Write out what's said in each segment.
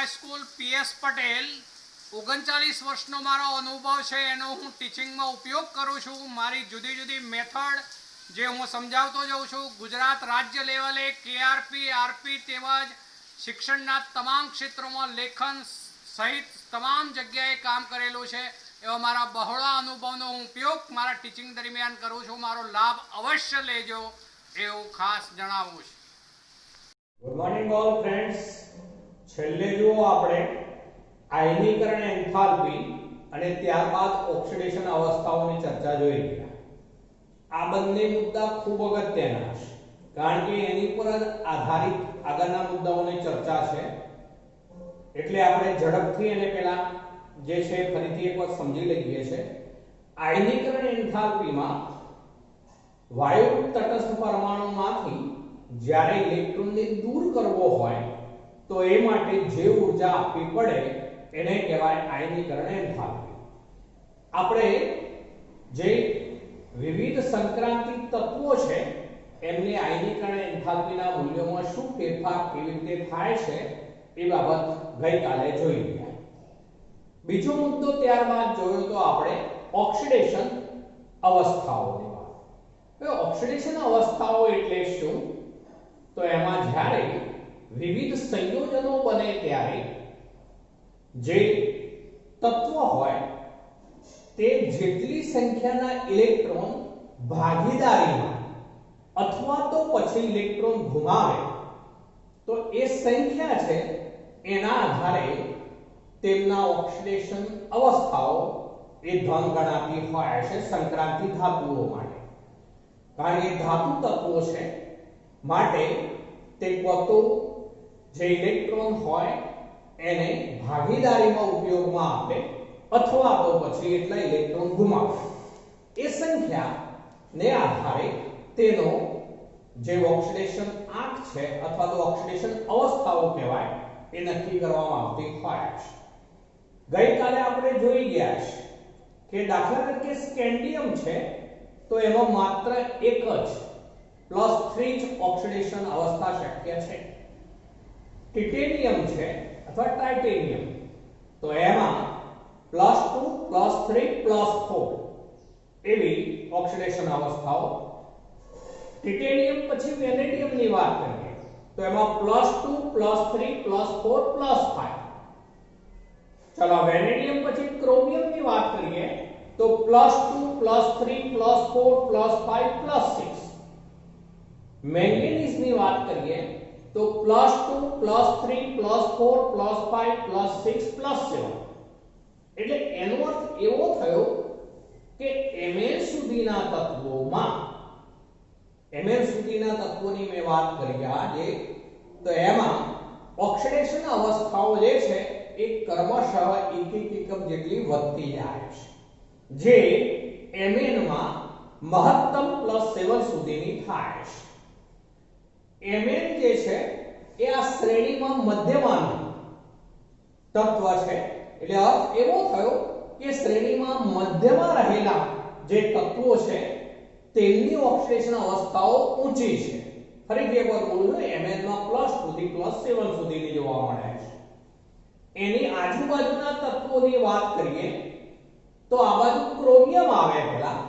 School PS Patel 39 वर्षનો મારો અનુભવ છે એનો હું ટીચિંગમાં ઉપયોગ કરું છું। મારી જુદી જુદી મેથડ જે હું સમજાવતો જાઉં છું ગુજરાત રાજ્ય લેવલે કેઆરપી આરપી તેમજ શિક્ષણના તમામ ક્ષેત્રોમાં લેખન સહિત તમામ જગ્યાએ કામ કરેલું છે। એવા મારા બહોળા અનુભવનો હું ઉપયોગ મારા ટીચિંગ દરમિયાન કરું છું। મારો લાભ અવશ્ય લેજો એવું ખાસ જણાવું છું। Good morning all friends. છેલ્લે જો આપણે આયનીકરણ એન્થાલ્પી અને ત્યારબાદ ઓક્સિડેશન અવસ્થાઓની ચર્ચા જોઈ ગયા। આ બંને મુદ્દા ખૂબ અગત્યના છે કારણ કે એની પર જ આધારિત આગળના મુદ્દાઓની ચર્ચા છે। એટલે આપણે ઝડપથી એને પહેલા જે છે ફરીથી એકવાર સમજી લઈએ છે। આયનીકરણ એન્થાલ્પીમાં વાયુ તટસ્થ પરમાણુમાંથી જ્યારે ઇલેક્ટ્રોનને દૂર કરવો હોય તો એ માટે જે ઊર્જા આપવી પડે એને કહેવાય આયનીકરણ એન્થાલ્પી। આપણે જે વિવિધ સંક્રાંતિ તત્વો છે એમની આયનીકરણ એન્થાલ્પીના મૂલ્યોમાં શું ફેરફાર કેવી રીતે થાય છે એ બાબત ગઈકાલે જોઈ ગયા। બીજો મુદ્દો ત્યારબાદ જોયો તો આપણે ઓક્સિડેશન અવસ્થાઓની વાત। હવે ઓક્સિડેશન અવસ્થાઓ એટલે શું? તો એમાં જ્યારે વિવિધ સંયોજનો બને ત્યારે જે તત્વ હોય તે જેટલી સંખ્યાના ઇલેક્ટ્રોન ભાગીદારીમાં અથવા તો પછી ઇલેક્ટ્રોન ગુમાવે તો એ સંખ્યા છે એના આધારે તેમના ઓક્સિડેશન અવસ્થાઓ એ ધન ગણાતી હોય છે સંક્રાંતિ ધાતુઓ માટે। કારણ કે ધાતુ તત્વો છે માટે તે પોતો જે ઇલેક્ટ્રોન હોય એને ભાગીદારીમાં ઉપયોગમાં આપે અથવા તો પછી એટલા ઇલેક્ટ્રોન ગુમાવે। એ સંખ્યાને આધારે તેનો જે ઓક્સિડેશન આંક છે અથવા તો ઓક્સિડેશન અવસ્થાઓ કહેવાય એ નક્કી કરવામાં આવતી હોય છે। ગઈકાલે આપણે જોઈ ગયા છે કે દાખલા તરીકે સ્કેન્ડિયમ છે તો એમાં માત્ર એક જ +3 જ ઓક્સિડેશન અવસ્થા શક્ય છે। ટિટેનિયમ છે અથવા ટાઇટેનિયમ તો એમાં +2 +3 +4 એવી ઓક્સિડેશન અવસ્થાઓ। ટિટેનિયમ પછી વેનેડિયમની વાત કરીએ તો એમાં +2 +3 +4 +5। ચલો વેનેડિયમ પછી ક્રોમિયમની વાત કરીએ તો +2 +3 +4 +5 +6। મેંગેનીઝની વાત કરીએ તો +2 +3 +4 +5 +6 +7। એટલે એનો અર્થ એવો થયો કે Mn સુધીના તત્વોની મેં વાત કરી આજે તો એમાં ઓક્સિડેશન અવસ્થાઓ જે છે એ ક્રમશઃ એક એકમ જેટલી વધતી જાય છે જે Mn માં મહત્તમ +7 સુધીની થાય છે। Mn જે છે એ આ શ્રેણીમાં મધ્યમાનું તત્વ છે। એટલે અર્થ એવો થયો કે શ્રેણીમાં મધ્યમાં રહેલા જે તત્વો છે તેમની ઓક્સિડેશન અવસ્થાઓ ઊંચી છે। ફરીથી એકવાર બોલું છું Mn માં +2 થી +7 સુધીની જોવા મળે છે। એની આજુબાજુના તત્વોની વાત કરીએ તો આ બાજુ ક્રોમિયમ આવે પહેલા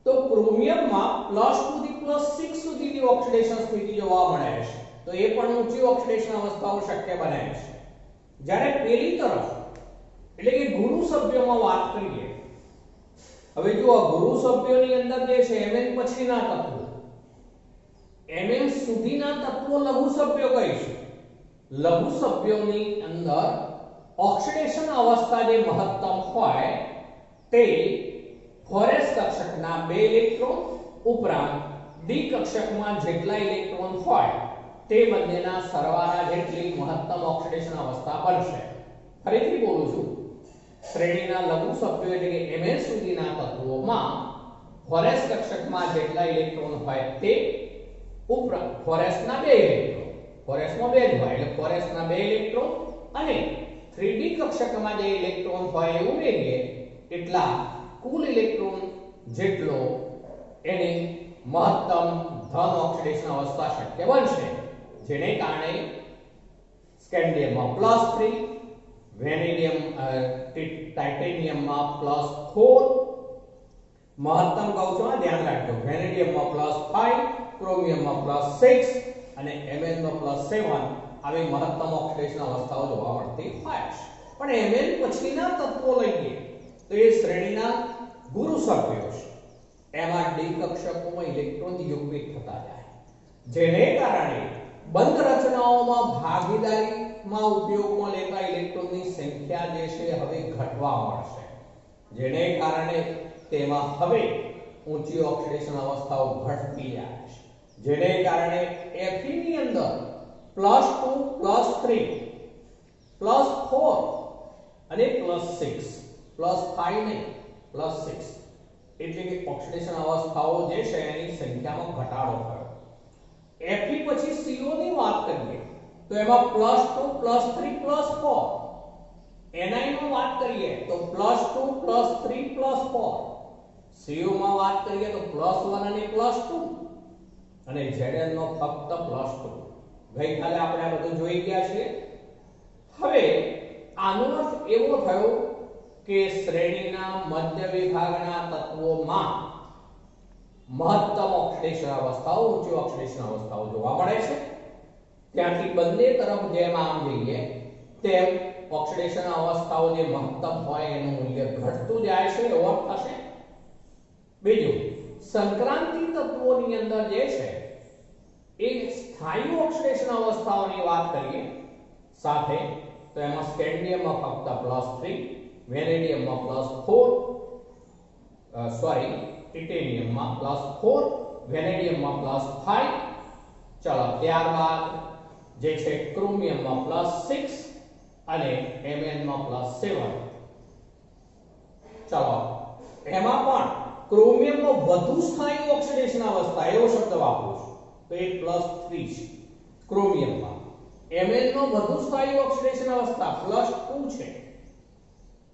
તો ક્રોમિયમમાં +2 થી +6 સુધીની ઓક્સિડેશન સ્થિતિ જોવા મળે છે તો એ પણ ઊંચી ઓક્સિડેશન અવસ્થાઓ શક્ય બને છે। જ્યારે પેલી તરફ એટલે કે ગુરુ સભ્યોમાં વાત કરીએ હવે જો આ ગુરુ સભ્યોની અંદર જે છે Mn પછીના તત્વો Mn સુધીના તત્વો લઘુ સભ્યો કહીશું। લઘુ સભ્યોની અંદર ઓક્સિડેશન અવસ્થા જે મહત્તમ હોય તે ફોરેસ કક્ષકના 2 ઇલેક્ટ્રોન ઉપરાંત ડી કક્ષકમાં જેટલા ઇલેક્ટ્રોન હોય તે બંનેના સરવાળા જેટલી મહત્તમ ઓક્સિડેશન અવસ્થા બનશે। ફરીથી બોલું છું શ્રેણીના લઘુ સભ્યો એટલે કે Mn સુધીના તત્વોમાં ફોરેસ કક્ષકમાં જેટલા ઇલેક્ટ્રોન હોય તે ઉપરાંત ફોરેસના 2 ઇલેક્ટ્રોન ફોરેસમાં 2 જ હોય એટલે ફોરેસના 2 ઇલેક્ટ્રોન અને 3d કક્ષકમાં જે ઇલેક્ટ્રોન હોય એ ઉમેરીએ એટલા કુલ ઇલેક્ટ્રોન જેટલો એની મહત્તમ ધન ઓક્સિડેશન અવસ્થા શક્ય બનશે। જેને કારણે સ્કેન્ડિયમમાં +3, વેનેડિયમ ટાઇટેનિયમમાં +4, મહત્તમ કહું છું આ ધ્યાન રાખજો, વેનેડિયમમાં +5, ક્રોમિયમમાં +6 અને Mn માં +7 આવી મહત્તમ ઓક્સિડેશન અવસ્થાઓ જોવા મળતી હોય છે. પણ Mn પછીના તત્વો લઈએ તો એ શ્રેણીના ગુરુ સભ્યો છે. એમાં ડી કક્ષકોમાં ઇલેક્ટ્રોન યુગ્મિત થતા જાય, જેને કારણે બંધ રચનાઓમાં ભાગીદારીમાં ઉપયોગમાં લેતા ઇલેક્ટ્રોનની સંખ્યા જે છે હવે ઘટવા મળશે, જેને કારણે તેમાં હવે ઊંચી ઓક્સિડેશન અવસ્થાઓ ઘટતી જાય છે, જેને કારણે Fe ની અંદર +2, +3, +4 અને +6, +5 નહીં +6 એટલે કે ઓક્સિડેશન અવસ્થાઓ જે છે એની સંખ્યામાં ઘટાડો થયો. Fe પછી CO ની વાત કરીએ તો એમાં +2, +3, +4. Ni માં વાત કરીએ તો +2, +3, +4. CO માં વાત કરીએ તો +1 અને +2 અને Zn માં ફક્ત +2. ગઈકાલે આપણે આ બધું જોઈ ગયા છીએ. હવે આનો અર્થ એવો થયો કે શ્રેણીના મધ્ય વિભાગના તત્વોમાં મહત્તમ ઓક્સિડેશન અવસ્થાઓ, ઊંચી ઓક્સિડેશન અવસ્થાઓ જોવા મળે છે. ત્યાંથી બંને તરફ જેમ આમ જઈએ તેમ ઓક્સિડેશન અવસ્થાઓ જે મહત્તમ હોય એનું મૂલ્ય ઘટતું જાય છે, એવો થશે. બીજું, સંક્રાંતિ તત્વોની અંદર જે છે એ સ્થાયી ઓક્સિડેશન અવસ્થાઓની વાત કરીએ સાથે તો એમાં સ્કેન્ડિયમમાં ફક્ત +3, વેનેડિયમમાં ટાઇટેનિયમમાં +4, વેનેડિયમમાં +5. ચલો ત્યારબાદ જે છે ક્રોમિયમમાં +6 અને Mn માં +7. ચલો એમાં પણ ક્રોમિયમમાં વધુ સ્થાયી ઓક્સિડેશન અવસ્થા એવો શબ્દ વાપરું છું તો એ +3 છે ક્રોમિયમમાં. Mn માં વધુ સ્થાયી ઓક્સિડેશન અવસ્થા +2 છે.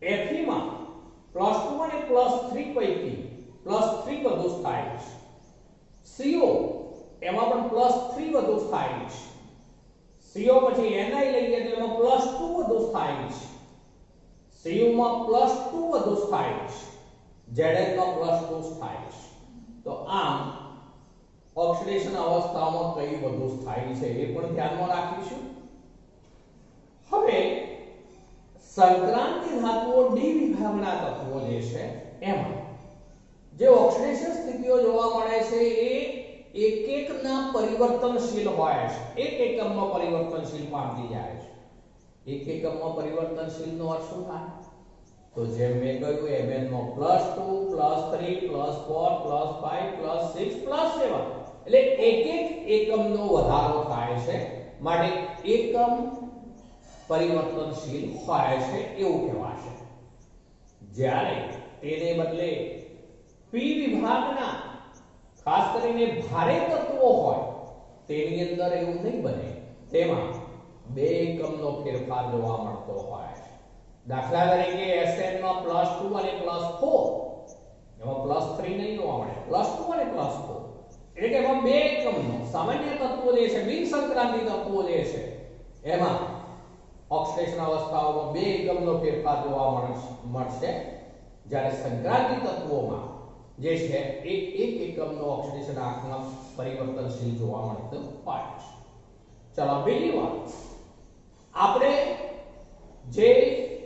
Fe માં +2 અને +3 પૈકી +3 વધુ સ્થાયી છે. CO એમાં પણ +3 વધુ સ્થાયી છે. CO પછી Ni લઈએ તો એમાં +2 વધુ સ્થાયી છે. Cu માં +2 વધુ સ્થાયી છે. Zn માં +2 સ્થાયી છે. તો આમ ઓક્સિડેશન અવસ્થામાં કઈ વધુ સ્થાયી છે એ પણ ધ્યાનમાં રાખીશું. હવે સંક્રાંતિ ધાતુઓ ડી વિભાગના તત્વો જે છે એમાં જે ઓક્સિડેશન સ્થિતિઓ જોવા મળે છે એ એકના પરિવર્તનશીલ હોય છે. એક એકમમાં પરિવર્તનશીલ પામતી જાય છે. એક એકમમાં પરિવર્તનશીલનો અર્થ શું થાય? તો જેમ મેં કહ્યું Mn માં +2, +3, +4, +5, +6, +7 એટલે એક એકમનો વધારો થાય છે, માટે એકમ પરિવર્તનશીલ હોય છે એવું કહેવાશે. જ્યારે તેને બદલે પી વિભાગના ખાસ કરીને ભારે તત્વો હોય તેની અંદર એવું નહીં બને. તેમાં બે એકમનો ફેરફાર જોવા મળતો હોય છે. દાખલા તરીકે Sn માં +2 અને +4, એમાં +3 નહીં જોવા મળે, +2 અને +4 એટલે કે એમાં બે એકમનો સામાન્ય તત્વો જે છે, બિન સંક્રાંતિ તત્વો જે છે એમાં ઓક્સિડેશન અવસ્થાઓમાં બે એકમનો ફેરફાર જોવા મળશે, જ્યારે સંક્રાંતિ તત્વોમાં જે છે એક એકમનો ઓક્સિડેશન આંકમાં પરિવર્તનશીલ જોવા મળતો હોય છે. ચલો બીજી વાત, આપણે જે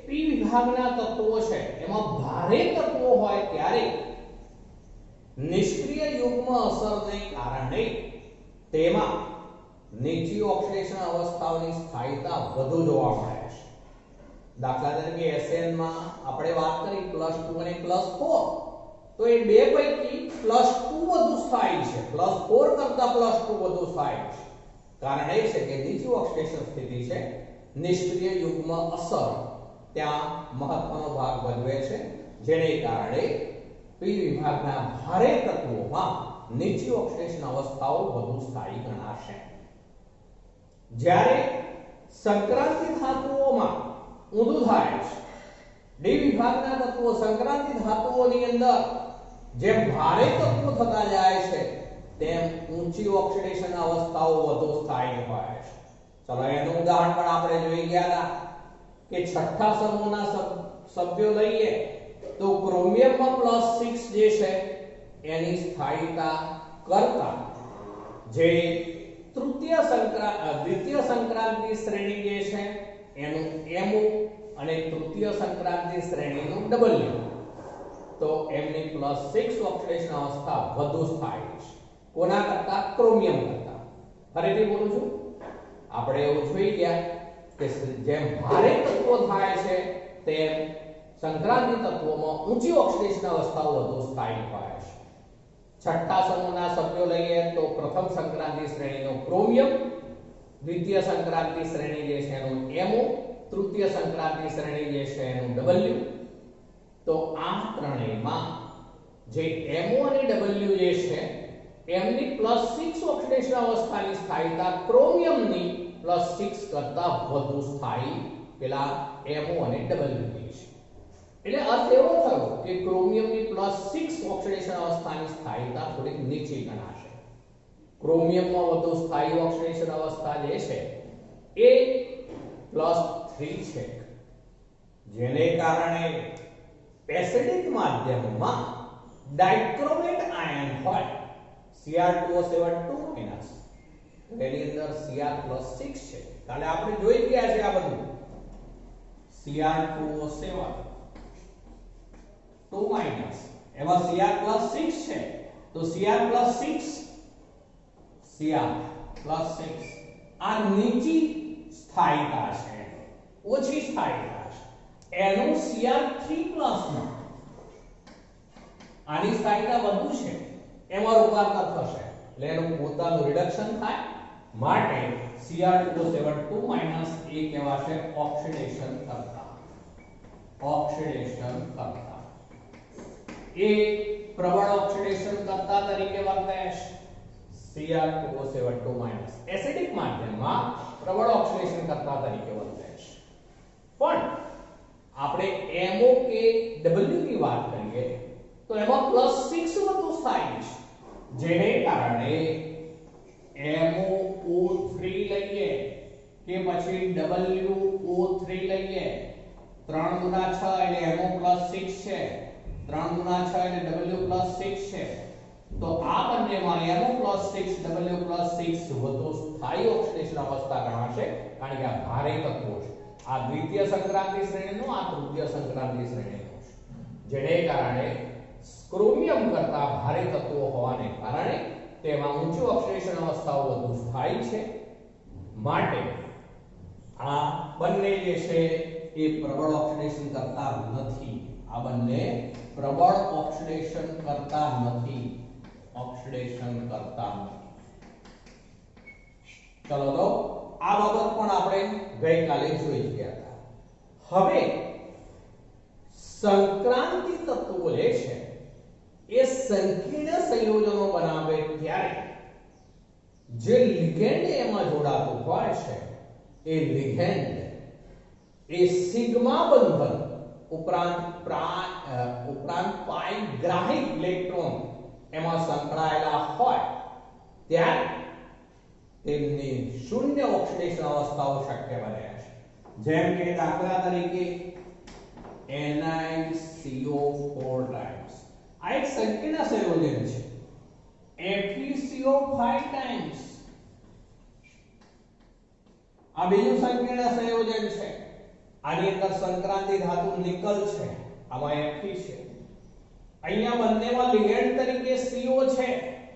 પી વિભાગના તત્વો છે એમાં ભારે તત્વો હોય ત્યારે નિષ્ક્રિય યુગ્મ અસરને કારણે તેમાં નીચી ઓક્સિડેશન અવસ્થાઓની સ્થાયીતા વધુ જોવા મળે છે. દાખલા તરીકે Sn માં આપણે વાત કરી +2 અને +4, તો એ બે પૈકી +2 વધુ સ્થાયી છે, +4 કરતા +2 વધુ સ્થાયી છે. કારણ એ છે કે નીચી ઓક્સિડેશન સ્થિતિ છે, નિષ્ક્રિય યુગ્મ અસર ત્યાં મહત્વનો ભાગ ભજવે છે, જેને કારણે પી વિભાગના ભારે તત્વોમાં નીચી ઓક્સિડેશન અવસ્થાઓ વધુ સ્થાયી ગણાશે. જ્યારે સંક્રાંતિ ધાતુઓમાં ઊંધું થાય છે. ડી વિભાગના તત્વો સંક્રાંતિ ધાતુઓની અંદર જેમ ભારે તત્વો થતા જાય છે તેમ ઊંચી ઓક્સિડેશન અવસ્થાઓ વધુ સ્થાયી હોય છે. ચલો એનું ઉદાહરણ પણ આપણે જોઈ ગયા હતા કે છઠ્ઠા સમૂહના સભ્યો લઈએ તો ક્રોમિયમમાં +6 જે છે એની સ્થાયીતા કરતા જે દ્વિતીય સંક્રાંતિ શ્રેણી જે છે એનું MO અને તૃતીય સંક્રાંતિ શ્રેણીનું W તો એમની +6 ઓક્સિડેશન અવસ્થા વધુ સ્થાયી છે કોના કરતા ક્રોમિયમ કરતા ફરીથી બોલું છું આપણે એવું જોઈ ગયા કે જેમ ભારે તત્વો થાય છે તેમ સંક્રાંતિ તત્વોમાં ઊંચી ઓક્સિડેશન અવસ્થાઓ વધુ સ્થાયી હોય છે છઠ્ઠા સમૂહના સભ્યો લઈએ તો પ્રથમ સંક્રાંતિ શ્રેણીનો ક્રોમિયમ દ્વિતીય સંક્રાંતિ શ્રેણી જે છે એનું MO તૃતીય સંક્રાંતિ શ્રેણી જે છે એનું W તો આ ત્રણેયમાં જે MO અને W જે છે એમની +6 ઓક્સિડેશન અવસ્થાની સ્થાયીતા ક્રોમિયમની +6 કરતા વધુ સ્થાયી પેલા MO અને W ની છે એટલે અર્થ એવો થયો કે ક્રોમિયમની +6 ઓક્સિડેશન અવસ્થાની સ્થાયીતા થોડી નીચી ગણાશે ક્રોમિયમમાં વધુ સ્થાયી ઓક્સિડેશન અવસ્થા જે છે એ +3 છે જેને કારણે એસિડિક માધ્યમમાં ડાઇક્રોમેટ આયન હોય Cr2O7 2- એની અંદર Cr+6 છે એટલે આપણે જોઈ ગયા છે આ બધું Cr2O7 2- એમાં Cr+6 છે તો Cr+6 આ નીચી સ્થાયીતા છે ઓછી સ્થાયીતા છે એનું Cr3+ માં આની સ્થાયીતા વધુ છે એમાં રૂપાંતર થશે એટલે એનું પોતાનું રિડક્શન થાય માટે Cr2O7 2- એ કહેવાશે ઓક્સિડેશન કરતા એ પ્રબળ ઓક્સિડેશન કરતા તરીકે વર્તે છે Cr2O7 2- એસિડિક માધ્યમમાં પ્રબળ ઓક્સિડેશન કરતા તરીકે વર્તે છે પણ આપણે MO કે W ની વાત કરીએ તો એમાં +6 વધુ સ્થાયી છે જેને કારણે MOO3 લઈએ કે પછી WO3 લઈએ 3 * 6 એટલે MO+6 છે 3 * 6 એટલે W+6 છે તો આ બંનેમાં MO+6 W+6 વધુ સ્થાયી ઓક્સિડેશન અવસ્થા ગણાશે કારણ કે આ ભારે તત્વો છે આ દ્વિતીય સંક્રાંતિ શ્રેણીનો આ તૃતીય સંક્રાંતિ શ્રેણીનો છે જેને કારણે ક્રોમિયમ કરતા ભારે તત્વો હોવાને કારણે તેમાં ઊંચી ઓક્સિડેશન અવસ્થાઓ વધુ સ્થાયી છે માટે આ બંને જે છે એ પ્રબળ ઓક્સિડેશન કરતા નથી આ બંને પ્રબળ ઓક્સિડેશન કરતા નથી ચલો તો આ બાબત પણ આપણે ગઈકાલે જોઈ ગયા હતા હવે સંક્રાંતિ તત્વો જે છે એ સંકીર્ણ સંયોજનો બનાવે ત્યારે જે લિગેન્ડ એમાં જોડાતું હોય છે એ લિગેન્ડ એ સિગ્મા બંધન ઉપરાંત પાઈ ગ્રાહિક ઇલેક્ટ્રોન એમાં સંકળાયેલા હોય ત્યારે તેમની શૂન્ય ઓક્સિડેશન અવસ્થાઓ શક્ય બને છે જેમ કે દાખલા તરીકે NiCO4 આ એક સંકીર્ણ સંયોજન છે FeCO5 આ બીજું સંકીર્ણ સંયોજન છે આની અંદર સંક્રાંતિ ધાતુ નિકલ છે આમાં Fe છે અહીંયા બંનેમાં લિગેન્ડ તરીકે CO છે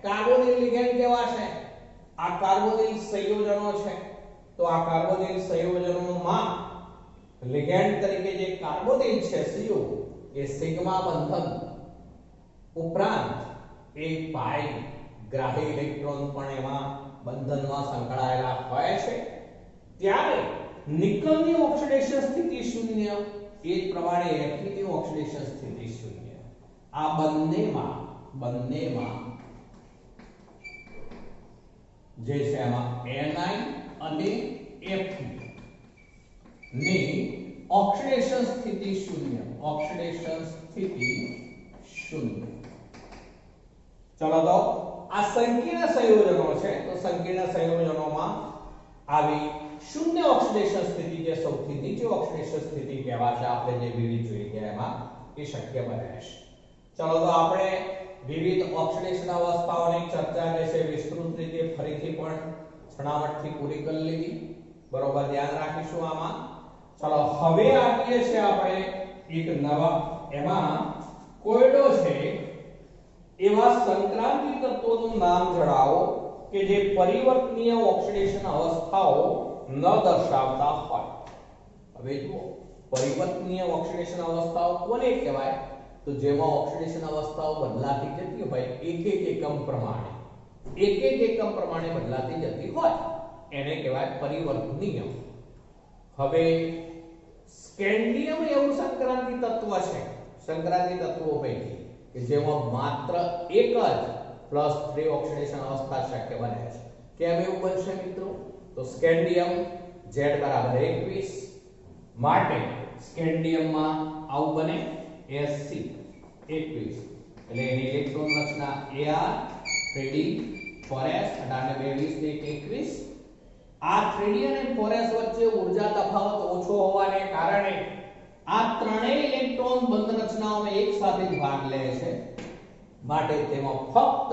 કાર્બોનિલ લિગેન્ડ કહેવાશે આ કાર્બોનિલ સંયોજનો છે તો આ કાર્બોનિલ સંયોજનોમાં લિગેન્ડ તરીકે જે કાર્બોનિલ છે CO એ સિગ્મા બંધન ઉપરાંત એ પાઈ ગ્રાહી ઇલેક્ટ્રોન પણ એમાં બંધનમાં સંકળાયેલા હોય છે ત્યારે નિકલની ઓક્સિડેશન સ્થિતિ શૂન્ય એ જ પ્રમાણે Fe ની ઓક્સિડેશન સ્થિતિ શૂન્ય આ બંનેમાં જે છે એમાં Ni અને Fe ની ઓક્સિડેશન સ્થિતિ શૂન્ય ચલો તો આ સંકીર્ણ સંયોજનો છે તો સંકીર્ણ સંયોજનોમાં આવી શૂન્ય ઓક્સિડેશન સ્થિતિ જે સૌથી નીચી ઓક્સિડેશન સ્થિતિ કહેવાશે આપણે જે વિવિધ જોઈ ગયા એમાં એ શક્ય બને છે. ચલો તો આપણે વિવિધ ઓક્સિડેશન અવસ્થાઓની ચર્ચા જે છે વિસ્તૃત રીતે ફરીથી પણ છણાવટથી પૂરી કરી લીધી. બરોબર, ધ્યાન રાખીશું આમાં. ચલો હવે આવીએ છીએ આપણે એક નવા એમાં કોયડો છે એવા સંક્રાંતિ તત્વોનું નામ જણાવો કે જે પરિવર્તનીય ઓક્સિડેશન અવસ્થાઓ ન દર્શાવતા હોય. હવે જુઓ, પરિવર્તનીય ઓક્સિડેશન અવસ્થાઓ કોને કહેવાય? તો જેમાં ઓક્સિડેશન અવસ્થાઓ બદલાતી જતી હોય એક એકમ પ્રમાણે બદલાતી જતી હોય એને કહેવાય પરિવર્તનીય. હવે સ્કેન્ડિયમ એવું સંક્રાંતિ તત્વ છે સંક્રાંતિ તત્વો પૈકી કે જેમાં માત્ર એક જ +3 ઓક્સિડેશન અવસ્થા શક્ય બને છે. કેમ એવું બનશે મિત્રો? તો સ્કેન્ડિયમ Z = 21 માટે સ્કેન્ડિયમમાં આવું બને Sc 21 એટલે એની ઇલેક્ટ્રોન રચના Ar 3d 4s 18 21. આ 3d અને 4s વચ્ચે ઊર્જા તફાવત ઓછો હોવાને કારણે આ ત્રણેય ઇલેક્ટ્રોન બંધ રચનાઓમાં એક સાથે જ ભાગ લે છે. માટે તેમાં ફક્ત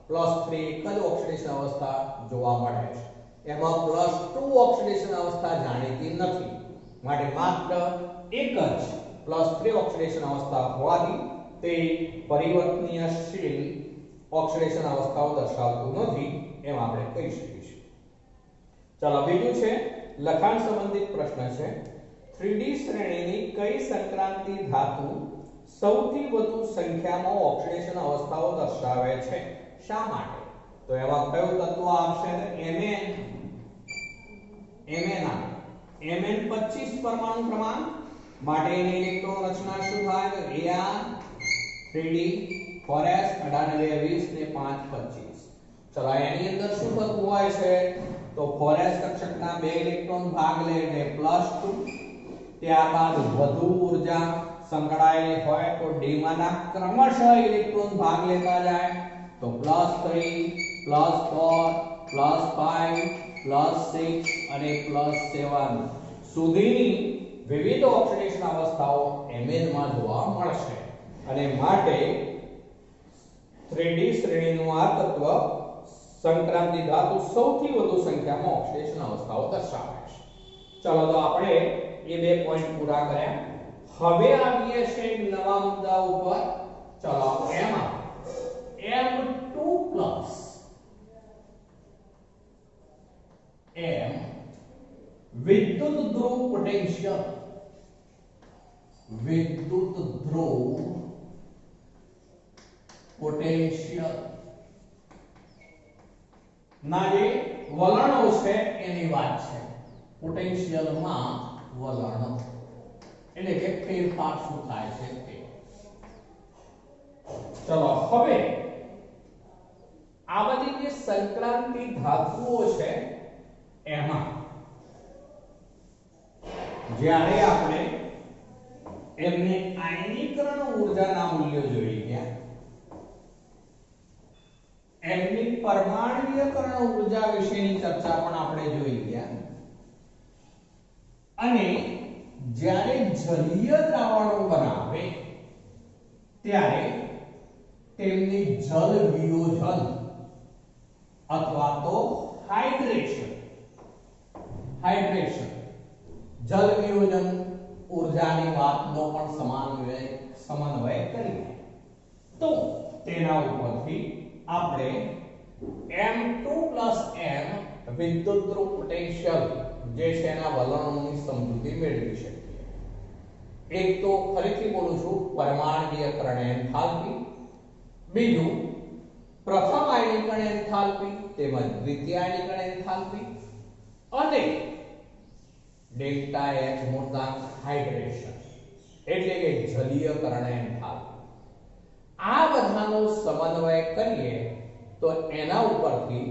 +3 એક જ ઓક્સિડેશન અવસ્થા જોવા મળે છે. એમાં +2 ઓક્સિડેશન અવસ્થા જાણીતી નથી. માટે માત્ર એક જ +3 ઓક્સિડેશન અવસ્થા હોવાથી તે પરિવર્તનીયશીલ ઓક્સિડેશન અવસ્થાઓ દર્શાવતું નથી એમ આપણે કહી શકીશું. ચલો બીજું છે લખાણ સંબંધિત પ્રશ્ન છે. 3D શ્રેણીની કઈ સંક્રાંતિ ધાતુ સૌથી વધુ સંખ્યામાં ઓક્સિડેશન અવસ્થાઓ દર્શાવે છે? શા માટે? તો એમાં કયું તત્વ આવશે? Mn 25 પરમાણુ ક્રમાંક માટે એની ઇલેક્ટ્રોન રચના શું થાય? તો Ar 3d 4s 18 20 ને 5 25. ચલો એની અંદર શું થતું હોય છે? તો 4s કક્ષકના 2 ઇલેક્ટ્રોન ભાગ લે એટલે +2. ત્યારબાદ વધુ ઊર્જા સંકળાયેલી હોય તો d માંના ક્રમશઃ ઇલેક્ટ્રોન ભાગ લેતા જાય તો +3 +4 +5 +6 અને +7 સુધીની વિવિધ ઓક્સિડેશન અવસ્થાઓ Mn માં જોવા મળશે. અને માટે 3D શ્રેણીનું આ તત્વ સંક્રાંતિ ધાતુ સૌથી વધુ સંખ્યામાં ઓક્સિડેશન અવસ્થાઓ દર્શાવે છે. ચલો તો આપણે એ બે પોઈન્ટ પૂરા કર્યા. હવે આવીએ છીએ એક નવા મુદ્દા ઉપર. ચલો એમાં M2 M વિદ્યુત ધ્રુવ પોટેન્શિયલ ના જે વલણો છે એની વાત છે. પોટેન્શિયલમાં વલણ એટલે કે ફેરફાર શું થાય છે તે. ચલો હવે આ બધી જે સંક્રાંતિ ધાતુઓ છે એમાં જ્યારે આપણે એમને આયનીકરણ ઊર્જાના મૂલ્યો જોઈ ગયા, એમની પરમાણ્વીયકરણ ઊર્જા વિશેની ચર્ચા પણ આપણે જોઈ ગયા અને જ્યારે જલીય દ્રાવણો બનાવે ત્યારે તેમની જલ વિયોજન અથવા તો હાઇડ્રેશન જલ વિયોજન ઊર્જાની વાતનો પણ સમન્વય કરીએ તો તેના ઉપરથી આપણે M2 M વિદ્યુત ધ્રુવ પોટેન્શિયલ જે છે એના વલણોની સમજૂતી મેળવી શકીએ. એક તો ફરીથી બોલું છું પરમાણ્વીયકરણ એન્થાલ્પી, બીજું પ્રથમ આયનીકરણ એન્થાલ્પી તેમજ દ્વિતીય આયનીકરણ એન્થાલ્પી અને ડેલ્ટા H મૂળાંક હાઇડ્રેશન એટલે કે જલીયકરણ એન્થાલ્પી. આ બધાનો સમન્વય કરીએ તો એના ઉપરથી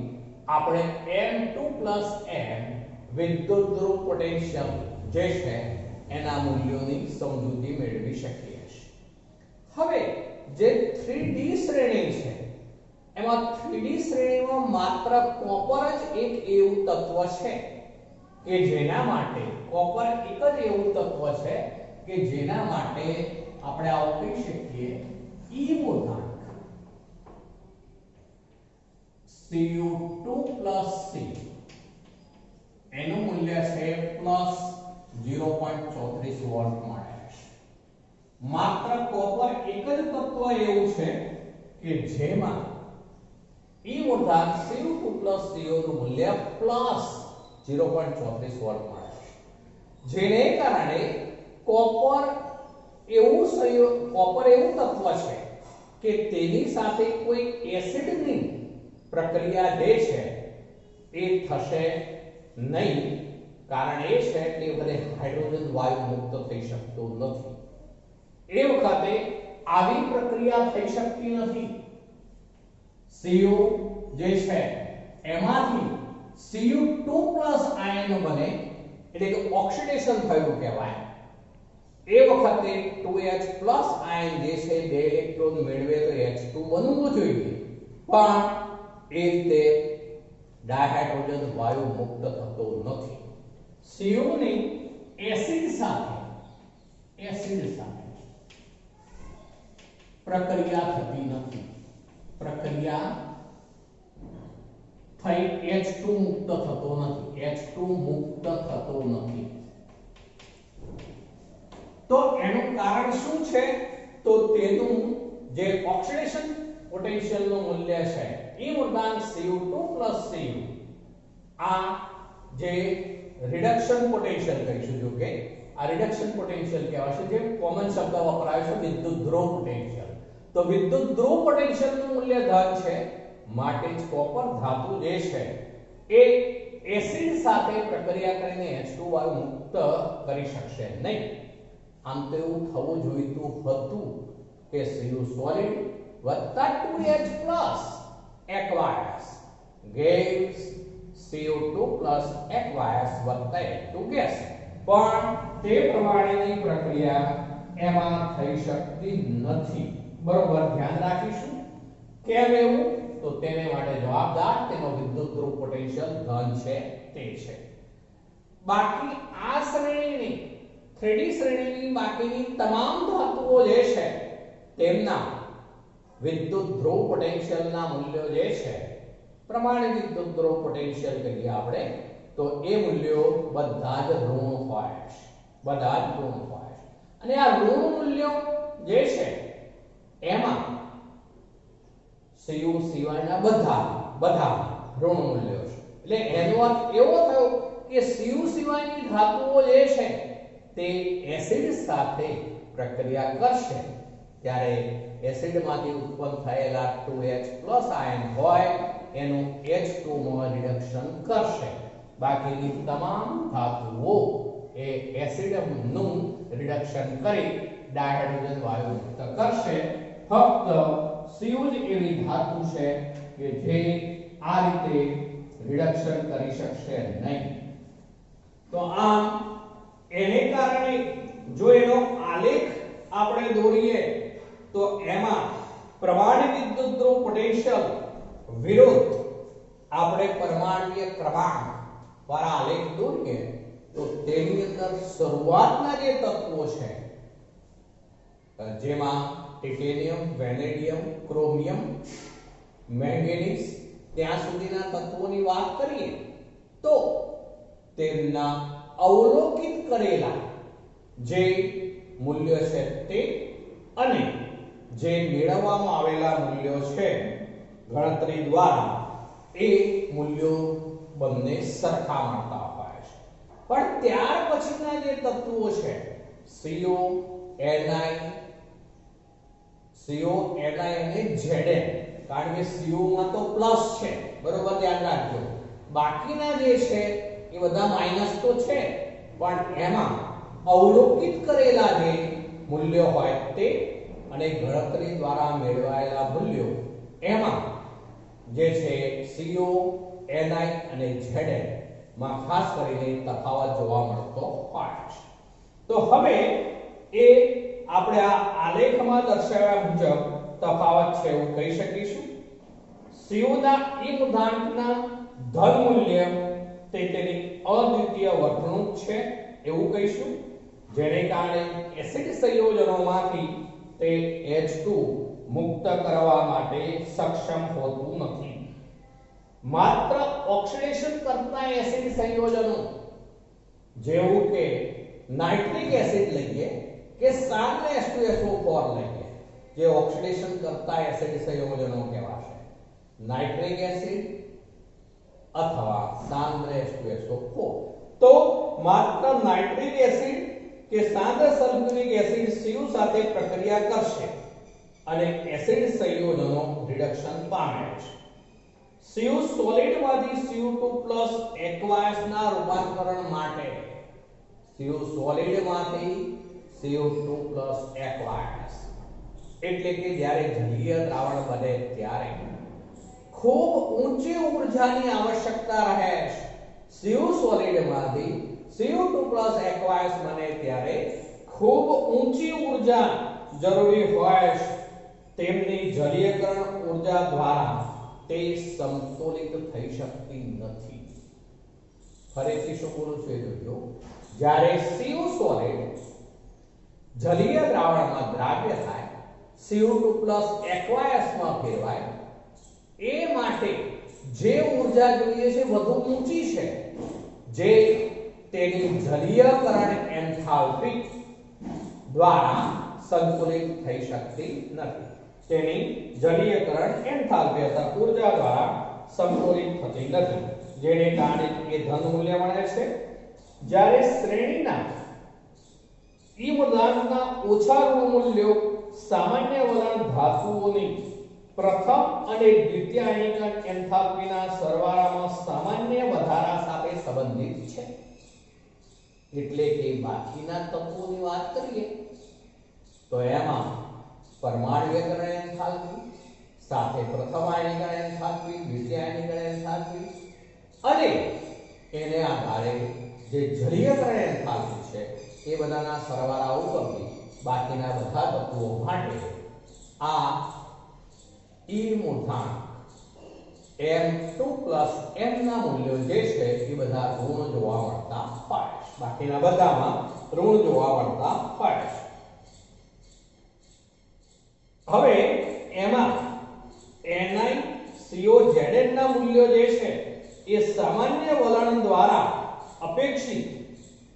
આપણે M2 M વિદ્યુત ધ્રુવ પોટેન્શિયલ જે છે એના મૂલ્યોની સમજૂતી મેળવી શકીએ છીએ. હવે જે 3D શ્રેણી છે એમાં 3D શ્રેણીમાં માત્ર કોપર જ એક એવું તત્વ છે કે જેના માટે કોપર એક જ એવું તત્વ છે કે જેના માટે આપણે આવું કહી શકીએ E મૂળાંક Cu2 C એનું મૂલ્ય છે +0.34 વોલ્ટ મળે છે. માત્ર કોપર એક જ તત્વ એવું છે કે જેમાં E મૂળાંક Cu2 Co નું મૂલ્ય +0.34 વોલ્ટ મળે છે. જેને કારણે કોપર એવું તત્વ છે કે તેની સાથે કોઈ એસિડની પ્રક્રિયા જે છે એ થશે નહીં. કારણ એ છે કે બધે હાઇડ્રોજન વાયુ મુક્ત થઈ શકતો નથી. એ વખતે આવી પ્રક્રિયા થઈ શકતી નથી. Cu જે છે એમાંથી Cu2+ આયન બને એટલે કે ઓક્સિડેશન થયું કહેવાય. એ વખતે 2H+ આયન જે છે બે ઇલેક્ટ્રોન મેળવે તો H2 બનવું જોઈએ, પણ એ રીતે ડાયહાઇડ્રોજન વાયુ મુક્ત થતો નથી. Cu ની એસિડ સાથે પ્રક્રિયા થતી નથી. પ્રક્રિયા થઈ H2 મુક્ત થતો નથી. H2 મુક્ત થતો નથી. તો એનું કારણ શું છે? તો તેનું જે ઓક્સિડેશન પોટેન્શિયલ નું મૂલ્ય છે એ મૂળાંક Cu2 Cu આ જે રિડક્શન પોટેન્શિયલ કહીશું, જો કે આ રિડક્શન પોટેન્શિયલ કહેવાશે, જે કોમન શબ્દ વપરાય છે વિદ્યુત ધ્રુવ પોટેન્શિયલ. તો વિદ્યુત ધ્રુવ પોટેન્શિયલ નું મૂલ્ય ધન છે, માટે જ કોપર ધાતુ જે છે એ એસિડ સાથે પ્રક્રિયા કરીને H2 વાયુ મુક્ત કરી શકશે નહીં. આમ તો એવું થવું જોઈતું હતું કે Cu સોલિડ વત્તા 2H+ aqueous gives Cu2 aqueous વત્તા H2 gas, પણ તે પ્રમાણેની પ્રક્રિયા એમાં થઈ શકતી નથી. બરોબર, ધ્યાન રાખીશું. કેમ એવું? તો તેને માટે જવાબદાર તેનો વિદ્યુત ધ્રુવ પોટેન્શિયલ ધન છે તે છે. બાકી આ શ્રેણીની 3D શ્રેણીની બાકીની તમામ ધાતુઓ જે છે તેમના વિદ્યુત ધ્રુવ પોટેન્શિયલના મૂલ્યો જે છે પ્રમાણિત વિદ્યુત ધ્રુવ પોટેન્શિયલ કહીએ આપણે, તો એ મૂલ્યો બધા જ ઋણ હોય છે. બધા જ ઋણ હોય છે. અને આ ઋણ મૂલ્યો જે છે એમાં Cu સિવાયના બધા ઋણ મૂલ્યો છે. એટલે એનો અર્થ એવો થયો કે Cu સિવાયની ધાતુઓ જે છે તે એસિડ સાથે પ્રક્રિયા કરશે ત્યારે એસિડમાંથી ઉત્પન્ન થયેલા 2H+ આયન હોય એનું H2 માં રિડક્શન કરશે. બાકીની તમામ ધાતુઓ એ એસિડનું રિડક્શન કરી ડાયહાઇડ્રોજન વાયુ મુક્ત કરશે. ફક્ત Cu જ એવી ધાતુ છે કે જે આ રીતે રિડક્શન કરી શકશે નહીં. તો આમ એને કારણે જો એનો આલેખ આપણે દોરીએ તો એમાં પરમાણુ વિદ્યુત ધ્રુવ પોટેન્શિયલ વિરુદ્ધ આપણે પરમાણુય ક્રમાંક વાળા આલેખ દોરીએ તો તેની અંદર શરૂઆતના જે તત્વો છે જેમાં ટાઇટેનિયમ, વેનેડિયમ, ક્રોમિયમ, મેંગેનીઝ ત્યાં સુધીના તત્વોની વાત કરીએ તો તેમના અવલોકિત કરેલા જે મૂલ્ય છે તે અને જે મેળવવામાં આવેલા મૂલ્યો છે ગણતરી દ્વારા એ મૂલ્યો બંને સરખા મળતા હોય છે. પણ ત્યાર પછીના જે તત્વો છે CO, Ni અને Zn, કારણ કે CO માં તો પ્લસ છે, બરોબર, ધ્યાન રાખજો. બાકીના જે છે એ બધા માઈનસ તો છે, પણ એમાં અવલોકિત કરેલા જે મૂલ્યો હોય તે અને ગણતરી દ્વારા મેળવાયેલા મૂલ્યો એમાં જે છે CO, Ni અને Zn માં ખાસ કરીને તફાવત જોવા મળતો હોય છે. તો હવે એ આપણે આ આલેખમાં દર્શાવ્યા મુજબ તફાવત છે એવું કહી શકીશું. CO ના E મૂળાંકના ધન મૂલ્ય તે તેની અદ્વિતીય વર્તણૂક છે એવું કહીશું, જેને કારણે એસિડ સંયોજનોમાંથી તે H2 મુક્ત કરવા માટે સક્ષમ હોતું નથી. માત્ર ઓક્સિડેશન કરતા એસિડ સંયોજનો જેવું કે નાઇટ્રિક એસિડ લઈએ કે સાંદ્ર H2SO4 લઈએ, જે ઓક્સિડેશન કરતા એસિડ સંયોજનો કહેવાશે. નાઇટ્રિક એસિડ અથવા સાંદ્ર H2SO4. તો માત્ર નાઇટ્રિક એસિડ કે સાંદ્ર સલ્ફ્યુરિક એસિડ Cu સાથે પ્રક્રિયા કરશે અને એસિડ સંયોજનો રિડક્શન પામે છે. Cu સોલિડ માંથી Cu2+ એક્વાયસ ના રૂપાંતરણ માટે Cu સોલિડ માંથી Cu2+ એક્વાયસ એટલે કે જ્યારે જલીય દ્રાવણ બને ત્યારે ખૂબ ઊંચી ઊર્જાની આવશ્યકતા રહે છે. Cu સોલિડ માંથી Cu2+ એક્વાયસ બને ત્યારે ખૂબ ઊંચી ઊર્જા જરૂરી હોય છે. તેમની જલીયકરણ ઊર્જા દ્વારા તે સમતોલિત થઈ શકતી નથી. ફરીથી શું બોલું છું એ જોજો. જ્યારે Cu સોલિડ જલીય દ્રાવણમાં દ્રાવ્ય થાય, Cu2+ એક્વાયસમાં ફેરવાય, એ માટે જે ઊર્જા જોઈએ છે વધુ ઊંચી છે, જે તેની જલીયકરણ એન્થાલ્પી દ્વારા સંતુલિત થઈ શકતી નથી. તેની જલીયકરણ એન્થાલ્પી અથવા ઊર્જા દ્વારા સંતુલિત થતી નથી, જેને કારણે એ ધન મૂલ્ય મળે છે. જ્યારે શ્રેણીના ઈ મૂળાંકના ઓછા ઋણ મૂલ્યો સામાન્ય વલણ ધાતુઓની પ્રથમ અને દ્વિતીય આયનીકરણ એન્થાલ્પીના સરવાળામાં સામાન્ય વધારા સાથે સંબંધિત છે. એટલે કે બાકીના તત્વોની વાત કરીએ તો એમાં પરમાણ્વીયકરણ એન્થાલ્પી સાથે પ્રથમ આયનીકરણ એન્થાલ્પી, દ્વિતીય આયનીકરણ એન્થાલ્પી અને એને આધારે જે જલીયકરણ એન્થાલ્પી છે એ બધાના સરવાળા ઉપરથી બાકીના બધા તત્વો માટે આ ઈ મૂળાંક M2+M ના મૂલ્યો જે છે એ બધા ઋણ જોવા મળતા હોય છે. બાકીના બધામાં ઋણ જોવા મળતા હોય છે. હવે એમાં NiCO_Zn ના મૂલ્યો જે છે એ સામાન્ય વલણ દ્વારા અપેક્ષિત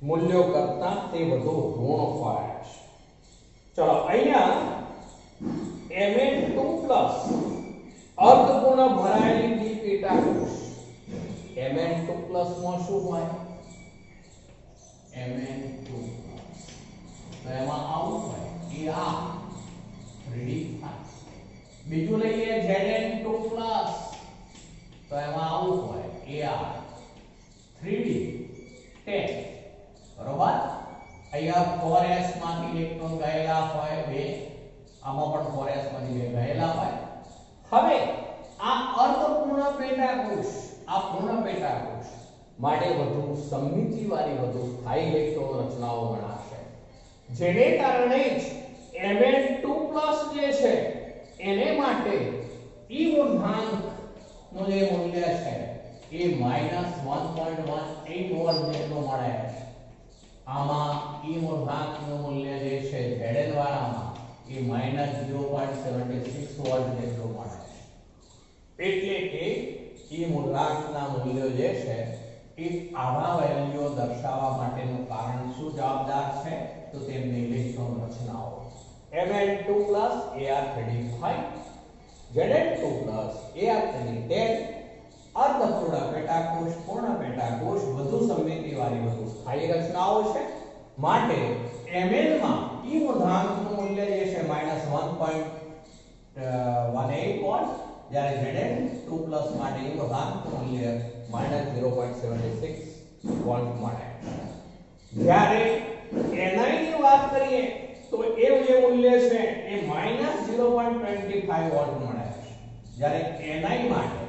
મૂલ્યો કરતાં તે વધુ ઋણ હોય છે. ચલો અહીંયા Mn2+ અર્ધપૂર્ણ ભરાયેલી ડી પેટા કોષ. Mn2+ માં શું હોય? Mn2+ તો એમાં આવું હોય કે આ 3D થાય. બીજું લઈએ Zn2+ તો એમાં આવું હોય Ar 3D 10. બરોબર? અહીંયા 4s માંથી ઇલેક્ટ્રોન ગયેલા હોય બે, આમાં પણ 4s માંથી બે ગયેલા હોય. હવે આ અર્ધપૂર્ણ પેટાકોષ, આ પૂર્ણ પેટાકોષ માટે વધુ સમમિતિવાળી વધુ સ્થાયી ઇલેક્ટ્રોન રચનાઓ ગણાશે, જેને કારણે જ Mn2+ જે છે એને માટે ઈ મૂળાંકનો જે મૂલ્ય છે એ -1.18 વોલ્ટ જેટલું મળે છે. આમાં ઈ મૂળાંકનું મૂલ્ય જે છે Zn વાળામાં એ -0.76 વોલ્ટ જેટલું મળે છે. એટલે કે ઈ મૂળાંકના મૂલ્યો જે છે એ આવા વેલ્યુઓ દર્શાવવા માટેનું કારણ શું જવાબદાર છે? તો તેમની ઇલેક્ટ્રોન રચનાઓ. Mn2+ Ar35, Zn2+ Ar10, અર્ધપૂર્ણ પેટાકોષ, પૂર્ણ પેટાકોષ વધુ સમમિતિવાળી વધુ સ્થાયી રચનાઓ છે. માટે Mn માં ઈ મૂળાંકનું મૂલ્ય જે છે -1.18 વોલ્ટ, જ્યારે Zn2+ માટે ઈ મૂળાંકનું મૂલ્ય -0.76 વોલ્ટ મળે. જ્યારે Ni ની વાત કરીએ તો એ જે મૂલ્ય છે એ -0.25 વોલ્ટ મળે છે. જ્યારે Ni માટે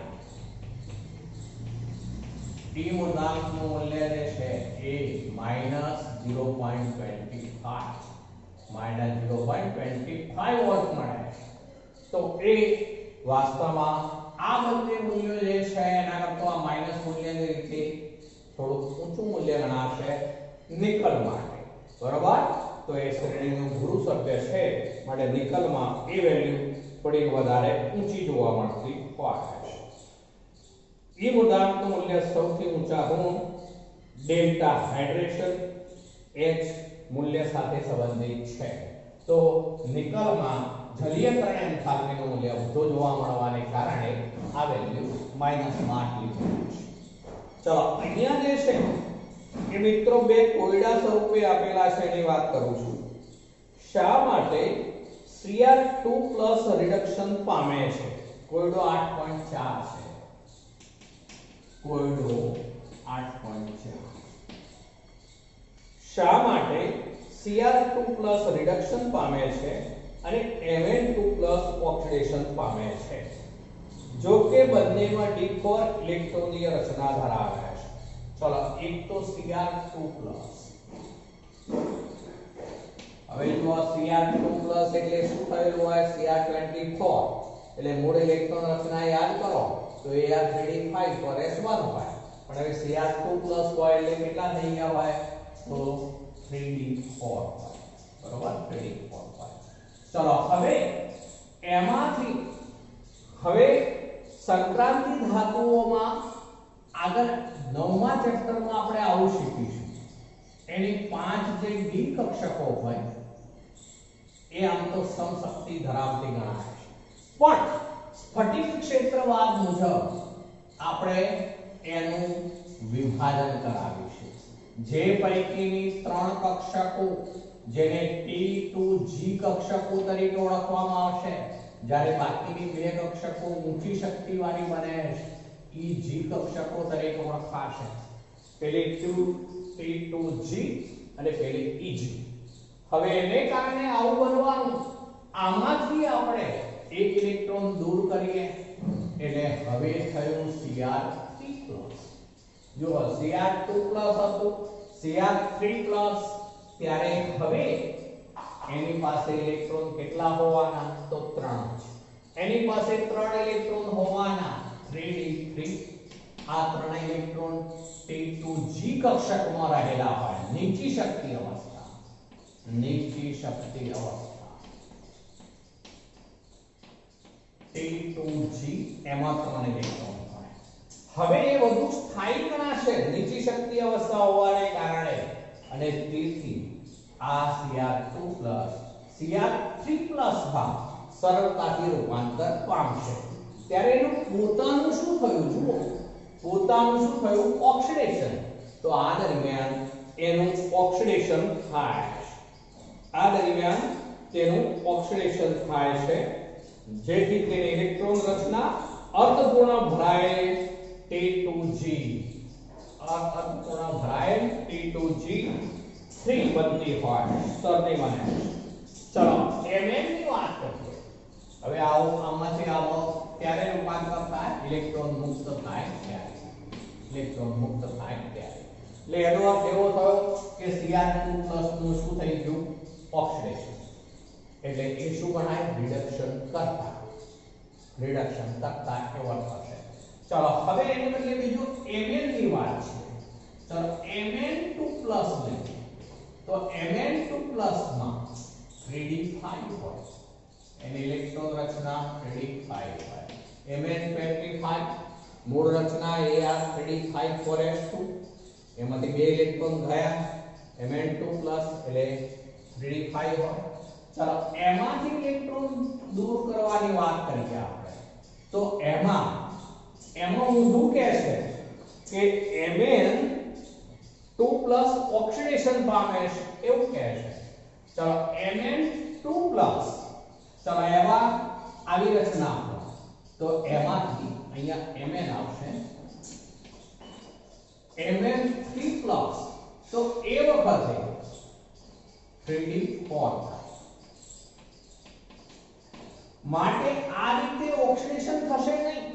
ઈ મૂળાંકનું મૂલ્ય જે છે એ -0.25 વોલ્ટ મળે. તો એ વાસ્તવમાં આ બંને મૂલ્યો જે છે એના કરતા આ માઈનસ મૂલ્યની રીતે થોડું ઊંચું મૂલ્ય ગણાશે નિકલ માટે, બરોબર? તો એ શ્રેણીનું ગુરુ સભ્ય છે માટે નિકલમાં એ વેલ્યુ થોડી વધારે ઊંચી જોવા મળતી હોય છે. એ મુદ્દાંકનું મૂલ્ય સૌથી ઊંચા ઋણ ડેલ્ટા હાઇડ્રેશન H મૂલ્ય સાથે સંબંધિત છે. તો નિકલમાં જલીયકરણ એન્થાલ્પીનું મૂલ્ય વધુ જોવા મળવાને કારણે આ વેલ્યુ માઈનસમાં આટલી છે. ચલો અહીંયા જે છે એ મિત્રો બે કોયડા સ્વરૂપે આપેલા છે એની વાત કરું છું. શા માટે Cr2+ રિડક્શન પામે છે? કોયડો 8.4 છે. કોયડો 8.4 શા માટે Cr2+ રિડક્શન પામે છે અને Mn2+ ઓક્સિડેશન પામે છે? જો કે બંનેમાં d4 ઇલેક્ટ્રોનની રચના ધરાવે છે. ચલો એક તો Cr2+, હવે જો Cr2+ એટલે શું થયેલું હોય? Cr24 એટલે મૂળ ઇલેક્ટ્રોન રચના યાદ કરો તો Ar3d5 પર s1 હોય, પણ હવે Cr2+ હોય એટલે કેટલા થઈ ગયા હોય? તો 3d4 હોય, બરોબર? 3d4 હોય. ચલો હવે એમાંથી હવે સંક્રાંતિ ધાતુઓમાં આગળ 9મા ચેપ્ટરમાં આપણે આવું શીખીશું. એની 5 જે ડી કક્ષકો હોય એ આમ તો સમશક્તિ ધરાવતી ગણાય છે, પણ સ્ફટિક ક્ષેત્રવાદ મુજબ આપણે એનું વિભાજન કરાવીશું. જે પૈકીની 3 કક્ષકો જેને T2G કક્ષકો તરીકે ઓળખવામાં આવશે, જ્યારે બાકીની 2 કક્ષકો ઊંચી શક્તિવાળી બને EG કક્ષકો તરીકે ઓળખાશે. પેલી T2G અને પેલી EG. હવે એને કારણે આવું બનવાનું, આમાંથી આપણે એક ઇલેક્ટ્રોન દૂર કરીએ એટલે હવે થયું Cr3+. જો Cr2+ હતું, Cr3+, ત્યારે હવે એની પાસે ઇલેક્ટ્રોન કેટલા હોવાના? તો 3 છે. એની પાસે 3 ઇલેક્ટ્રોન હોવાના, 3d3. આ 3 ઇલેક્ટ્રોન T2G કક્ષકમાં રહેલા હોય, નીચી શક્તિ અવસ્થા, નીચી શક્તિ અવસ્થા T2G, એમાં 3 ઇલેક્ટ્રોન હોય. હવે એ વધુ સ્થાયી ગણાશે નીચી શક્તિ અવસ્થા હોવાને કારણે, અને તેથી આ Cr2+ Cr3+ માં સરળતાથી રૂપાંતર પામશે. ત્યારે એનું પોતાનું શું થયું? જુઓ, પોતાનું શું થયું? ઓક્સિડેશન. તો આ દરમિયાન એનું ઓક્સિડેશન થાય છે. આ દરમિયાન તેનું ઓક્સિડેશન થાય છે, જેથી તેની ઇલેક્ટ્રોન રચના અર્ધપૂર્ણ ભરાયેલ T2G, અર્ધપૂર્ણ ભરાયેલ T2G3 બનતી હોય, સ્તરની બને. ચલો Mn ની વાત કરીએ. હવે આમાંથી આવો ત્યારે રૂપાંતર થાય, ઇલેક્ટ્રોન મુક્ત થાય ત્યારે. ઇલેક્ટ્રોન મુક્ત થાય ત્યારે. એટલે એનો અર્થ એવો થયો કે Cr2+ નું શું થઈ ગયું? ઓક્સિડેશન. એટલે એ શું ગણાય? રિડક્શન કરતા. રિડક્શન કરતા એવો અર્થ થશે. ચલો હવે એને બદલે બીજું Mn ની વાત છે. ચલો Mn2+ લઈએ તો Mn2+ માં 3d5 હોય, એની ઇલેક્ટ્રોન રચના 3d5 હોય. Mn25 મૂળ રચના Ar3d5 એમાંથી 2 ઇલેક્ટ્રોન ગયા, Mn2+ એટલે 3d5 હોય. ચલો એમાંથી ઇલેક્ટ્રોન દૂર કરવાની વાત કરીએ આપણે, તો એમાં ઊંધું કહે છે કે Mn2+ ઓક્સિડેશન પામે છે એવું કહે છે. ચલો Mn2+, ચલો એમાં આવી રચના આપો તો એમાંથી અહીંયા Mn આવશે, Mn3+, તો એ વખતે 3d4 માટે આ રીતે ઓક્સિડેશન થશે નહીં.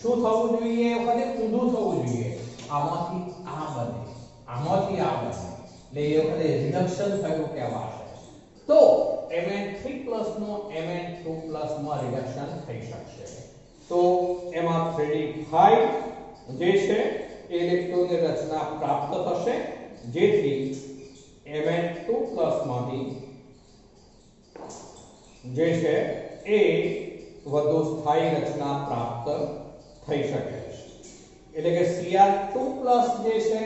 શું થવું જોઈએ? એ વખતે ઊંધું થવું જોઈએ. આમાંથી આ બને, આમાંથી આ બને, એટલે એ વખતે રિડક્શન થયું કહેવાશે. તો Mn3+ નો Mn2+ માં રિડક્શન થઈ શકશે. તો એમાં 3d5 જે છે ઇલેક્ટ્રોનની રચના પ્રાપ્ત થશે, જેથી Mn2+ માંથી જે છે એ વધુ સ્થાયી રચના પ્રાપ્ત થઈ શકે છે. એટલે કે Cr2+ જે છે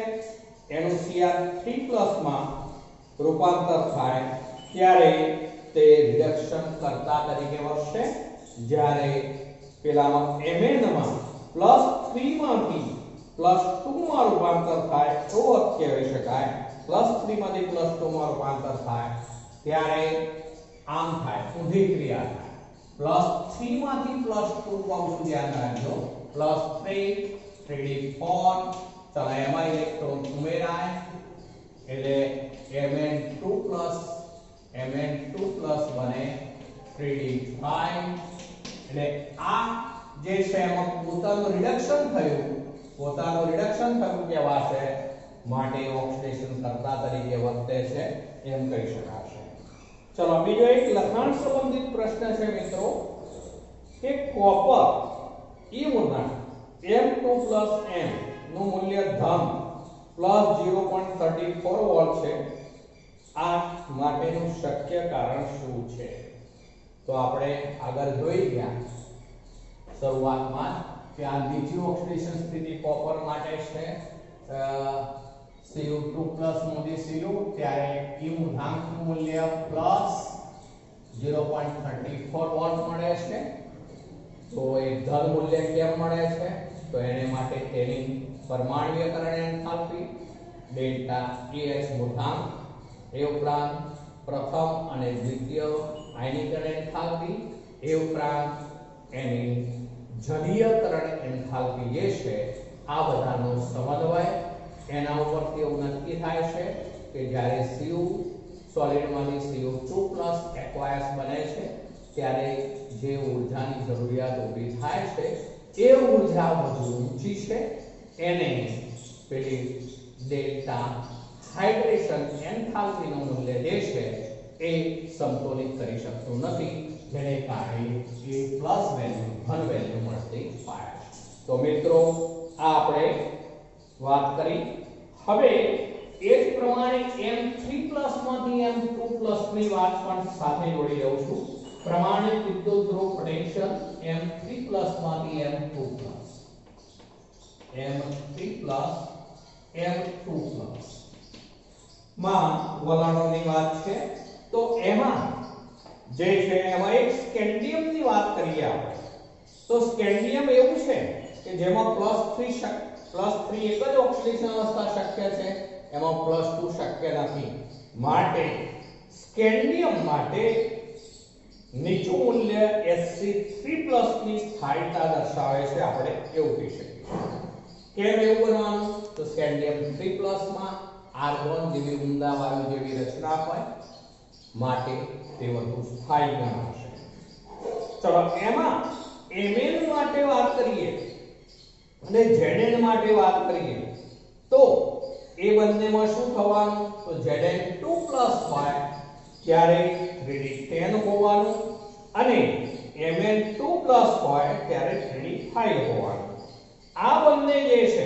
એનું Cr3+ માં રૂપાંતર થાય ત્યારે તે રિડક્શન કર્તા તરીકે વર્તશે, જ્યારે પેલામાં Mn માં +3 માંથી +2 માં રૂપાંતર થાય તો કહેવાય શકાય. +3 માંથી +2 માં રૂપાંતર થાય ત્યારે આમ થાય, ઊંધી ક્રિયા થાય. +3 માંથી +2 કહું છું, ધ્યાન રાખજો. +3 3d4, ચાલો એમાં ઇલેક્ટ્રોન ઉમેરાય એટલે Mn2+ બને 3d5. એટલે આ જે છે એમાં પોતાનું રિડક્શન થયું કહેવાશે, માટે ઓક્સિડેશન કર્તા તરીકે વર્તે છે એમ કહી શકાશે. ચલો બીજો એક લખાણ સંબંધિત પ્રશ્ન છે મિત્રો કે કોપર ઈ મૂળાંક M2+M નું મૂલ્ય ધન +0.34 વોલ્ટ છે. આ માટેનું શક્ય કારણ શું છે? તો આપણે આગળ જોઈ ગયા શરૂઆતમાં કે આ નીચી ઓક્સિડેશન સ્થિતિ કોપર માટે છે Cu2+ મોદી Cu, ત્યારે ઈ મૂળાંકનું મૂલ્ય +0.34 વોલ્ટ મળે છે. તો એ ધન મૂલ્ય કેમ મળે છે? તો એને માટે તેની પરમાણ્વીયકરણ એન્થાલ્પી ડેલ્ટા AH મૂળાંક, એ ઉપરાંત પ્રથમ અને દ્વિતીય આયનીકરણ એન્થાલ્પી, એ ઉપરાંત એની જલીયકરણ એન્થાલ્પી જે છે આ બધાનો સમન્વય એના ઉપરથી એવું નક્કી થાય છે કે જ્યારે Cu સોલિડમાંથી Cu2+ aqueous બને છે ત્યારે જે ઊર્જાની જરૂરિયાત ઊભી થાય છે એ ઊર્જા વધુ ઊંચી છે, એને પેલી ડેલ્ટા હાઇડ્રેશન એન્થાલ્પીનું મૂલ્ય જે છે એ સમતોલિત કરી શકતું નથી, જેને કારણે એ પ્લસ વેલ્યુ ધન વેલ્યુ મળતી હોય છે. તો મિત્રો આ આપણે વાત કરી. હવે એ જ પ્રમાણે M3+ માંથી M2+ ની વાત પણ સાથે જોડી દઉં છું. પ્રમાણિત વિદ્યુત ધ્રુવ પોટેન્શિયલ M3+ માંથી M2+ માં વલણોની વાત છે. તો એમાં જે છે એમાં એક સ્કેન્ડિયમની વાત કરીએ આપણે. તો સ્કેન્ડિયમ એવું છે કે જેમાં +3 એક જ ઓક્સિડેશન અવસ્થા શક્ય છે, એમાં +2 શક્ય નથી. માટે સ્કેન્ડિયમ માટે નીચું મૂલ્ય Sc3+ ની સ્થાયીતા દર્શાવે છે, આપણે એવું કહી શકીએ. કેમ એવું બનવાનું? તો સ્કેન્ડિયમ 3+ માં આર્ગોન જેવી ઉમદા વાયુ જેવી રચના હોય, માટે તે વધુ સ્થાયી ગણાશે. ચલો એમાં Mn માટે વાત કરીએ અને Zn માટે વાત કરીએ તો એ બંનેમાં શું થવાનું? તો Zn2+ હોય ત્યારે 3d10 હોવાનું અને Mn2+ હોય ત્યારે 3d5 હોવાનું. આ બંને જે છે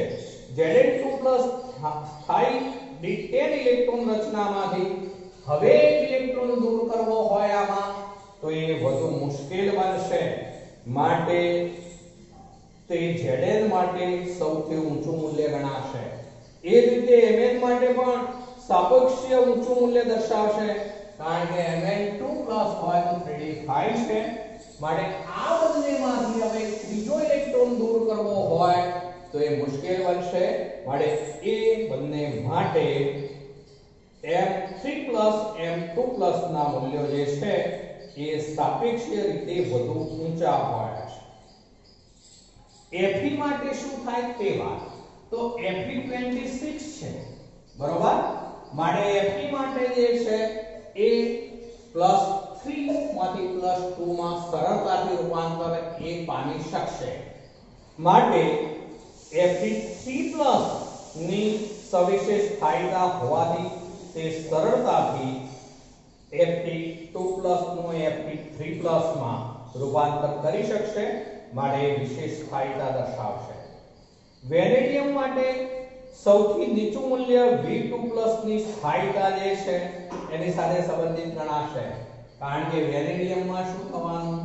Zn2+ સ્થાયી d10 ઇલેક્ટ્રોન રચનામાંથી હવે એક ઇલેક્ટ્રોન દૂર કરવો હોય આમાં તો એ વધુ મુશ્કેલ બનશે, માટે તે Zn માટે સૌથી ઊંચું મૂલ્ય ગણાશે. એ રીતે Mn માટે પણ સાપેક્ષીય ઊંચું મૂલ્ય દર્શાવશે, કારણ કે Mn2+ હોય તો 3d5 છે. માટે આ બંનેમાંથી હવે ત્રીજો ઇલેક્ટ્રોન દૂર કરવો હોય તો એ મુશ્કેલ બનશે. માટે એ બંને માટે M3+ M2+ ના મૂલ્યો જે છે એ સાપેક્ષીય રીતે વધુ ઊંચા હોય છે. Fe માટે શું થાય તે વાત. તો Fe 26 છે, બરોબર? માટે Fe માટે જે છે એ +3 માંથી +2 માં સરળતાથી રૂપાંતર એ પામી શકશે. માટે Fe3+ ની સવિશેષ સ્થાયીતા હોવાથી તે સરળતાથી Fe2+ નું Fe3+ માં રૂપાંતર કરી શકશે, માટે વિશેષ સ્થાયીતા દર્શાવશે. વેનેડિયમ માટે સૌથી નીચું મૂલ્ય V2+ ની સ્થાયીતા જે છે એની સાથે સંબંધિત ગણાશે, કારણ કે વેનેડિયમમાં શું થવાનું,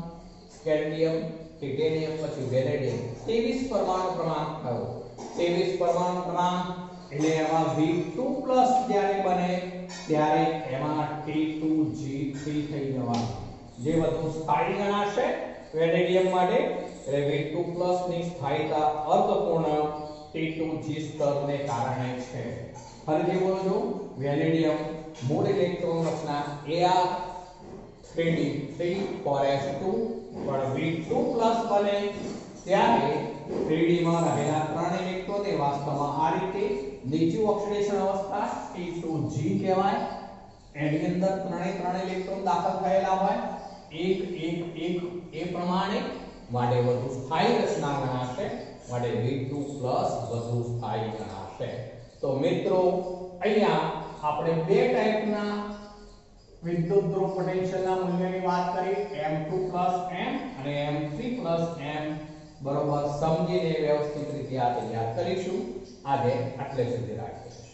સ્કેન્ડિયમ, ટિટેનિયમ, પછી વેનેડિયમ 23 પરમાણુ ક્રમાંક થયો, 23 પરમાણુ ક્રમાંક એટલે એમાં V2+ જ્યારે બને ત્યારે એમાં T2G3 થઈ જવાનું, જે વધુ સ્થાયી ગણાશે વેનેડિયમ માટે, એટલે V2+ ની સ્થાયીતા અર્થપૂર્ણ T2G સ્તરને કારણે છે. ફરીથી બોલું છું, વેનેડિયમ મૂળ ઇલેક્ટ્રોન રચના Ar3d3 4s2, પણ V2+ બને ત્યારે 3d માં રહેલા 3 ઇલેક્ટ્રોન એ વાસ્તવમાં આ રીતે નીચી ઓક્સિડેશન અવસ્થા T2G કહેવાય, એની અંદર 3 ઇલેક્ટ્રોન દાખલ થયેલા હોય, 1 1 1 એ પ્રમાણે, માટે વધુ સ્થાયી રચના ગણાશે, માટે V2+ વધુ સ્થાયી ગણાશે. તો મિત્રો અહીંયા આપણે બે ટાઈપના વિદ્યુત ધ્રુવ પોટેન્શિયલના મૂલ્યની વાત કરી, M2+M અને M3+M, બરોબર સમજીને વ્યવસ્થિત રીતે આ તૈયાર કરીશું. આજે આટલે સુધી રાખીશું.